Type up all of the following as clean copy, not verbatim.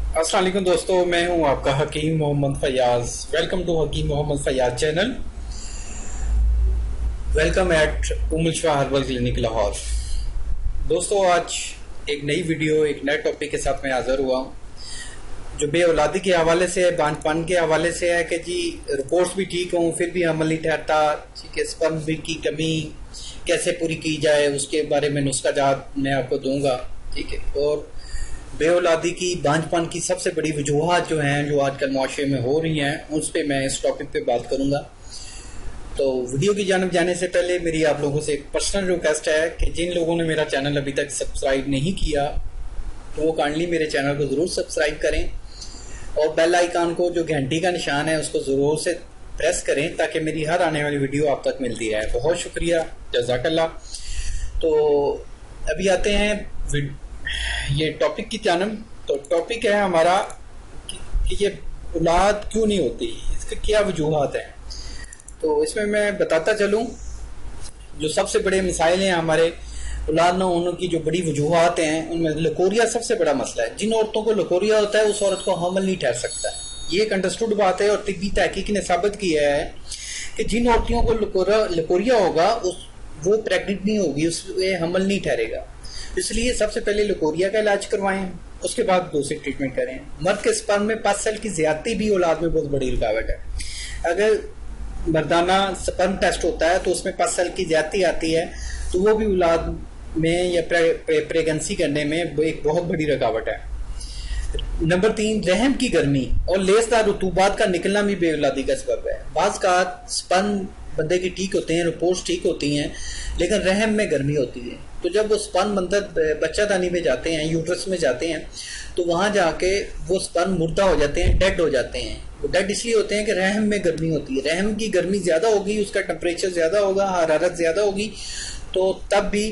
अस्सलाम वालेकुम दोस्तों, मैं हूं आपका Hakeem Mohammad Fayaz. Welcome to Hakeem Mohammad Fayaz channel. Welcome at Umul Shah herbal clinic Lahore. दोस्तों, आज एक नई वीडियो एक नए टॉपिक के साथ मैं हाजिर हुआ हूं, जो बे औलादी के हवाले से है, बांझपन के हवाले से है कि जी रिपोर्ट्स भी ठीक हों फिर भी अमल नहीं ठहरता। ठीक है, स्पर्म की कमी कैसे पूरी की जाए उसके बारे में नुस्खा मैं आपको दूंगा। ठीक है, और बे औलादी की बांझपन की सबसे बड़ी वजूहत जो हैं, जो आजकल मुआशरे में हो रही हैं, उस पर मैं इस टॉपिक पे बात करूंगा। तो वीडियो की जानब जाने से पहले मेरी आप लोगों से एक पर्सनल रिक्वेस्ट है कि जिन लोगों ने मेरा चैनल अभी तक सब्सक्राइब नहीं किया तो वो काइंडली मेरे चैनल को ज़रूर सब्सक्राइब करें और बेल आइकन को जो घंटी का निशान है उसको ज़रूर से प्रेस करें ताकि मेरी हर आने वाली वीडियो आप तक मिलती रहे। बहुत शुक्रिया, जज़ाकल्लाह। तो अभी आते हैं ये टॉपिक की जानब। तो टॉपिक है हमारा कि ये औलाद क्यों नहीं होती, इसके क्या वजूहत हैं। तो इसमें मैं बताता चलूं, जो सबसे बड़े मिसाइल हैं हमारे औलाद न होने की, जो बड़ी वजूहत हैं, उनमें लकोरिया सबसे बड़ा मसला है। जिन औरतों को लकोरिया होता है उस औरत को हमल नहीं ठहर सकता। ये एक अंडरस्टूड बात है और तिब्बी तहकीक ने साबित किया है कि जिन औरतों को लकोरिया होगा वो प्रेग्नेंट नहीं होगी, उसमें हमल नहीं ठहरेगा। इसलिए सबसे पहले लकोरिया का इलाज करवाएं, उसके बाद दूसरी ट्रीटमेंट करें। मर्द के स्पर्म में 5 सेल की ज्यादती भी औलाद में बहुत बड़ी रुकावट है। अगर मर्दाना स्पर्म टेस्ट होता है तो उसमें 5 सेल की ज्यादती आती है तो वो भी औलाद में या प्रेगनेंसी करने में एक बहुत बड़ी रुकावट है। नंबर 3, रहम की गर्मी और लेसदार रुतूबात का निकलना भी बेऔलादी का सबब है। बाज़ का स्पर्म बंदे की ठीक होते हैं, रिपोर्ट्स ठीक होती हैं, लेकिन रहम में गर्मी होती है। तो जब वो स्पर्म बच्चादानी में जाते हैं, यूट्रस में जाते हैं, तो वहाँ जाके वो स्पर्म मुर्दा हो जाते हैं, डेड हो जाते हैं। वो डेड इसलिए होते हैं कि रहम में गर्मी होती है। रहम की गर्मी ज़्यादा होगी, उसका टेम्परेचर ज़्यादा होगा, हरारत ज़्यादा होगी, तो तब भी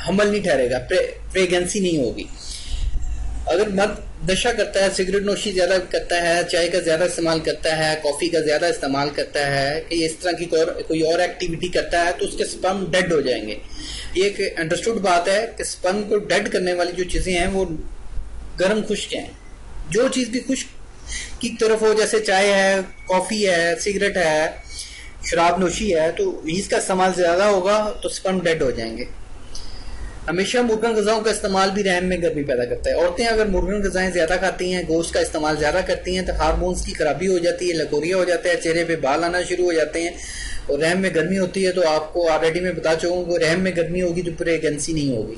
हमल नहीं ठहरेगा, प्रेगनेंसी नहीं होगी। अगर मर्द नशा करता है, सिगरेट नोशी ज़्यादा करता है, चाय का ज़्यादा इस्तेमाल करता है, कॉफ़ी का ज़्यादा इस्तेमाल करता है, कि इस तरह की कोई और एक्टिविटी करता है, तो उसके स्पर्म डेड हो जाएंगे। ये एक अंडरस्टूड बात है कि स्पर्म को डेड करने वाली जो चीज़ें हैं वो गर्म खुश्क हैं। जो चीज़ भी खुश्क की तरफ हो, जैसे चाय है, कॉफ़ी है, सिगरेट है, शराब नोशी है, तो इसका इस्तेमाल ज़्यादा होगा तो स्पर्म डेड हो जाएंगे। हमेशा मुर्गन गज़ाओं का इस्तेमाल भी रहम में गर्मी पैदा करता है। औरतें अगर मुर्गन गज़ाएं ज़्यादा खाती हैं, गोश्त का इस्तेमाल ज़्यादा करती हैं, तो हार्मोन्स की खराबी हो जाती है, लकोरिया हो जाता है, चेहरे पे बाल आना शुरू हो जाते हैं और रहम में गर्मी होती है। तो आपको ऑलरेडी मैं बता चुका हूँ, रहम में गर्मी होगी तो प्रेगनेंसी नहीं होगी।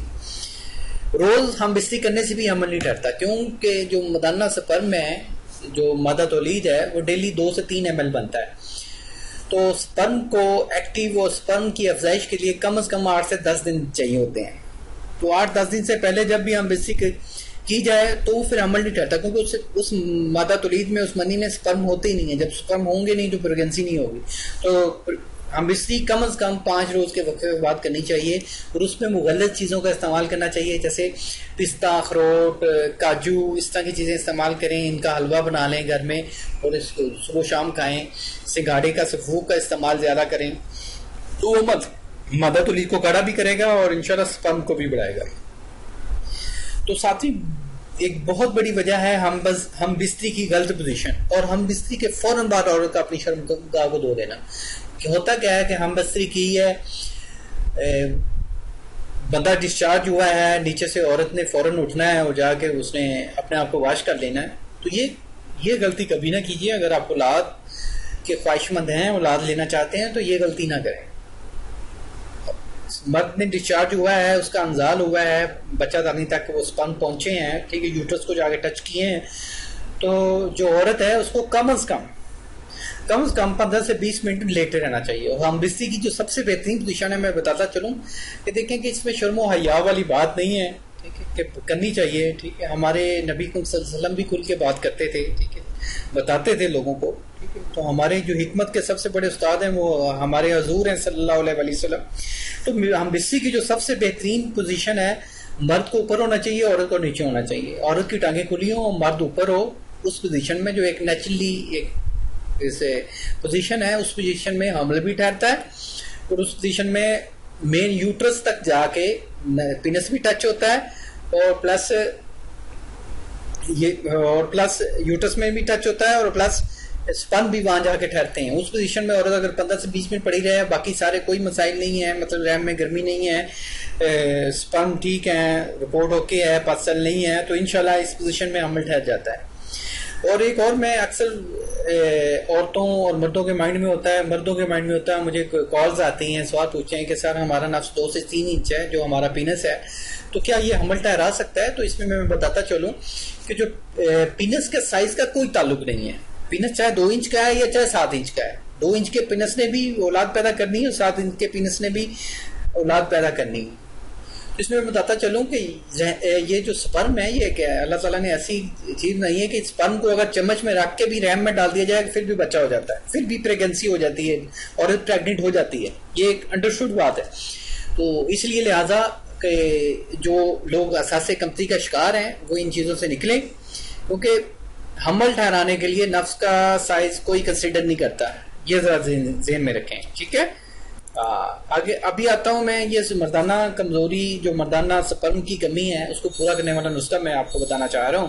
रोज़ हम बिस्तरी करने से भी हमल नहीं ठहरता, क्योंकि जो मदाना स्पर्म है, जो मादा तौलीद है, वो डेली 2 से 3 ml बनता है। तो स्पर्म को एक्टिव और स्पर्म की अफजाइश के लिए कम से कम 8 से 10 दिन चाहिए होते हैं। तो 8-10 दिन से पहले जब भी हम बिस्तरी की जाए तो फिर हमल नहीं ठहरता, क्योंकि उस मादा तौलीद में, उस मनी में स्पर्म होते ही नहीं है। जब स्पर्म होंगे नहीं तो प्रेगनेंसी नहीं होगी। तो हम बिस्तरी कम से कम 5 रोज़ के वक्त के बाद करनी चाहिए और उसमें मुगल्लत चीज़ों का इस्तेमाल करना चाहिए, जैसे पिस्ता, अखरोट, काजू, इस तरह की चीज़ें इस्तेमाल करें। इनका हलवा बना लें घर में और इसको सुबह शाम खाएँ। सिंघाड़े का, सफूक का इस्तेमाल ज़्यादा करें तो वो मादा तौलीद को गाढ़ा भी करेगा और इंशाल्लाह स्पर्म को भी बढ़ाएगा। तो साथ ही एक बहुत बड़ी वजह है हम बिस्तरी की गलत पोजीशन, और हम बिस्तरी के फौरन बाद औरत का अपनी शर्मगाह को धो देना। होता क्या है कि हम बिस्तरी की है, बंदा डिस्चार्ज हुआ है, नीचे से औरत ने फौरन उठना है और जाके उसने अपने आप को वॉश कर लेना है। तो ये गलती कभी ना कीजिए। अगर आप औलाद के ख्वाहिशमंद हैं, औलाद लेना चाहते हैं, तो ये गलती ना करें। मर्द ने डिस्चार्ज हुआ है, उसका अंजाल हुआ है, बच्चादानी तक वो स्पर्म पहुंचे हैं, ठीक है, यूट्रस को जाके टच किए हैं, तो जो औरत है उसको कम से कम 15 से 20 मिनट लेटे रहना चाहिए। और हम बिस्तरी की जो सबसे बेहतरीन पोजीशन है, मैं बताता चलूँ कि देखें कि इसमें शर्म और हया वाली बात नहीं है, ठीक है, कि करनी चाहिए। ठीक है, हमारे नबी सल्लल्लाहु अलैहि वसल्लम भी खुल के बात करते थे, ठीक है, बताते थे लोगों को। ठीक है, तो हमारे जो हिकमत के सबसे बड़े उस्ताद हैं वो हमारे हजूर हैं सल्लल्लाहु अलैहि वसल्लम। तो हम बिस्तरी की जो सबसे बेहतरीन पोजीशन है, मर्द को ऊपर होना चाहिए, औरत को नीचे होना चाहिए। औरत की टांगें खुली हो और मर्द ऊपर हो, उस पोजीशन में जो एक नेचुरली एक जैसे पोजीशन है, उस पोजीशन में हमल भी ठहरता है और उस पोजीशन में मेन यूट्रस तक जाके पीनस भी टच होता है और प्लस ये और प्लस यूटस में भी टच होता है और प्लस स्पर्म भी वहां जाके ठहरते हैं। उस पोजीशन में औरत अगर 15 से 20 मिनट पड़ी रहे, बाकी सारे कोई मसाइल नहीं है, मतलब रहम में गर्मी नहीं है, स्पर्म ठीक है, रिपोर्ट ओके है, पासल नहीं है, तो इंशाल्लाह इस पोजीशन में हमल ठहर जाता है। और एक और मैं अक्सर औरतों और मर्दों के माइंड में होता है, मुझे कॉल्स आती हैं, सवाल पूछते हैं कि सर हमारा नफ्स 2 से 3 इंच है जो हमारा पीनस है, तो क्या ये हमल ठहरा सकता है? तो इसमें मैं बताता चलूं कि जो पीनस के साइज का कोई ताल्लुक नहीं है। पीनस चाहे 2 इंच का है या चाहे 7 इंच का है, 2 इंच के पीनस ने भी औलाद पैदा करनी है और 7 इंच के पीनस ने भी औलाद पैदा करनी है। इसमें मैं बताता चलूं कि ये जो स्पर्म है ये क्या है, अल्लाह ताला ने ऐसी चीज नहीं है कि स्पर्म को अगर चम्मच में रख के भी रहम में डाल दिया जाए फिर भी बच्चा हो जाता है, फिर भी प्रेगनेंसी हो जाती है और प्रेग्नेंट हो जाती है। ये एक अंडरस्टूड बात है। तो इसलिए लिहाजा कि जो लोग असासे कमती का शिकार हैं वो इन चीज़ों से निकलें, क्योंकि हमल ठहराने के लिए नफ्स का साइज कोई कंसिडर नहीं करता। ये जरा ज़हन में रखें, ठीक है। आगे अभी आता हूं मैं, ये मर्दाना कमजोरी, जो मर्दाना स्पर्म की कमी है उसको पूरा करने वाला नुस्खा मैं आपको बताना चाह रहा हूं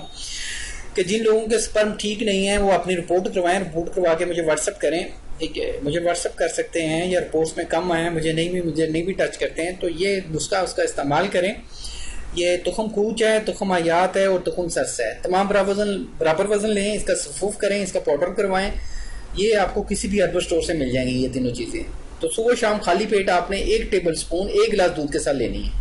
कि जिन लोगों के स्पर्म ठीक नहीं है वो अपनी रिपोर्ट करवाएं, रिपोर्ट करवा के मुझे व्हाट्सअप करें, ठीक है। मुझे व्हाट्सअप कर सकते हैं या रिपोर्ट्स में कम आए हैं, मुझे नहीं भी टच करते हैं, तो ये नुस्खा उसका इस्तेमाल करें। ये तुखम कूच है, तुखम आयात है और तुखम सरस है, तमाम बराबर वजन लें, इसका सफूफ करें, इसका पाउडर करवाएं। ये आपको किसी भी हर्बल स्टोर से मिल जाएंगी ये तीनों चीज़ें। तो सुबह शाम खाली पेट आपने 1 टेबल स्पून 1 गिलास दूध के साथ लेनी है,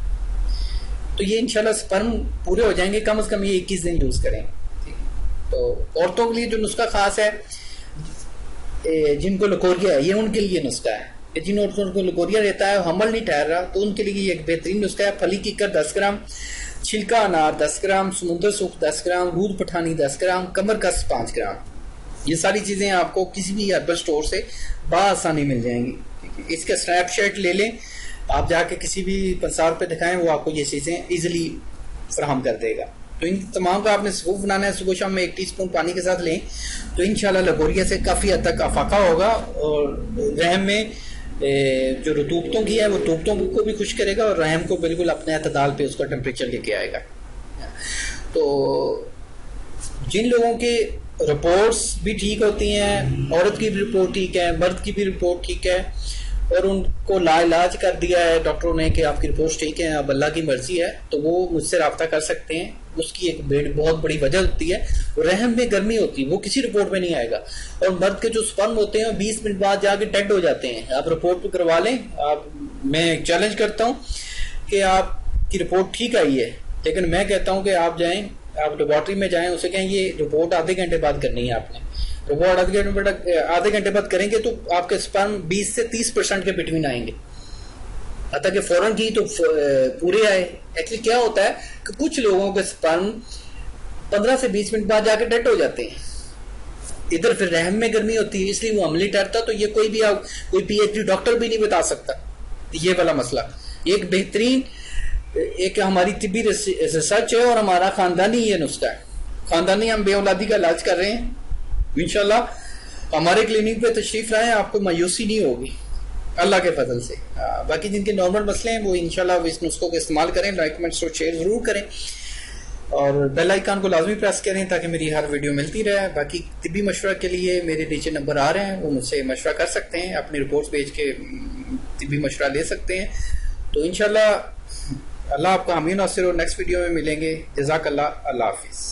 तो ये इंशाल्लाह स्पर्म पूरे हो जाएंगे। कम से कम ये 21 दिन यूज करें, ठीक है। तो औरतों के लिए जो नुस्खा खास है, जिनको लकोरिया है, ये उनके लिए नुस्खा है। जिन औरतों को लकोरिया रहता है, हमल नहीं ठहर रहा, तो उनके लिए ये एक बेहतरीन नुस्खा है। फली कीकर 10 ग्राम, छिलका अनार 10 ग्राम, समुद्र सूख 10 ग्राम, दूध पठानी 10 ग्राम, कमर कस 5 ग्राम। ये सारी चीजें आपको किसी भी हर्बल स्टोर से बआसानी मिल जाएंगी, ठीक है। इसका स्नैपशॉट ले लें, आप जाके किसी भी पंसार पे दिखाएं, वो आपको ये चीजें इजिली फराहम कर देगा। तो इन तमाम का आपने सूप बनाना है, सुबह शाम में 1 टीस्पून पानी के साथ लें, तो इंशाल्लाह लकोरिया से काफ़ी हद तक अफाका होगा और रहम में जो रतूबतों की है वो रतूबतों को भी खुश करेगा और रहम को बिल्कुल अपने अतदाल पे उसका टेम्परेचर लेके आएगा। तो जिन लोगों के रिपोर्ट्स भी ठीक होती हैं, औरत की भी रिपोर्ट ठीक है, मर्द की भी रिपोर्ट ठीक है, और उनको लाइलाज कर दिया है डॉक्टरों ने कि आपकी रिपोर्ट ठीक है, अब अल्लाह की मर्जी है, तो वो मुझसे रब्ता कर सकते हैं। उसकी एक बहुत बड़ी वजह होती है रहम में गर्मी होती है, वो किसी रिपोर्ट में नहीं आएगा। और मर्द के जो स्पर्म होते हैं 20 मिनट बाद जाके डेड हो जाते हैं। आप रिपोर्ट तो करवा लें, मैं चैलेंज करता हूँ कि आपकी रिपोर्ट ठीक आई है, लेकिन मैं कहता हूँ कि आप जाएं, आप लेबॉर्ट्री में जाएं, उसे कहें ये रिपोर्ट आधे घंटे बाद करनी है आपने। रिपोर्ट आधे घंटे बाद करेंगे तो आपके स्पर्म 20 से 30% के बिटवीन आएंगे, अतः कि फौरन की तो पूरे आए। एक्चुअली क्या होता है कि कुछ लोगों के स्पर्म 15 से 20 मिनट बाद जाके डेड हो जाते हैं। इधर फिर रहम में गर्मी होती है, इसलिए वो अमली ठहरता। तो ये कोई PhD डॉक्टर भी नहीं बता सकता ये वाला मसला। एक बेहतरीन एक हमारी तिब्बी रिसर्च है और हमारा खानदानी ये नुस्खा है। खानदानी हम बेऔलादी का इलाज कर रहे हैं। इंशाल्लाह हमारे क्लिनिक पे तशरीफ लाएं, आपको मायूसी नहीं होगी अल्लाह के फजल से। बाकी जिनके नॉर्मल मसले हैं वो इंशाल्लाह इस नुस्खों का इस्तेमाल करें। लाइक कमेंट और शेयर जरूर करें और बेल आइकन को लाजमी प्रेस करें ताकि मेरी हर वीडियो मिलती रहे। बाकी तिब्बी मशवरा के लिए मेरे नीचे नंबर आ रहे हैं, वो मुझसे मशवरा कर सकते हैं, अपनी रिपोर्ट्स भेज के तिब्बी मशवरा ले सकते हैं। तो इंशाल्लाह अल्लाह आपका हामी नासिर और नेक्स्ट वीडियो में मिलेंगे। जज़ाकल्लाह, अल्लाह हाफिज़।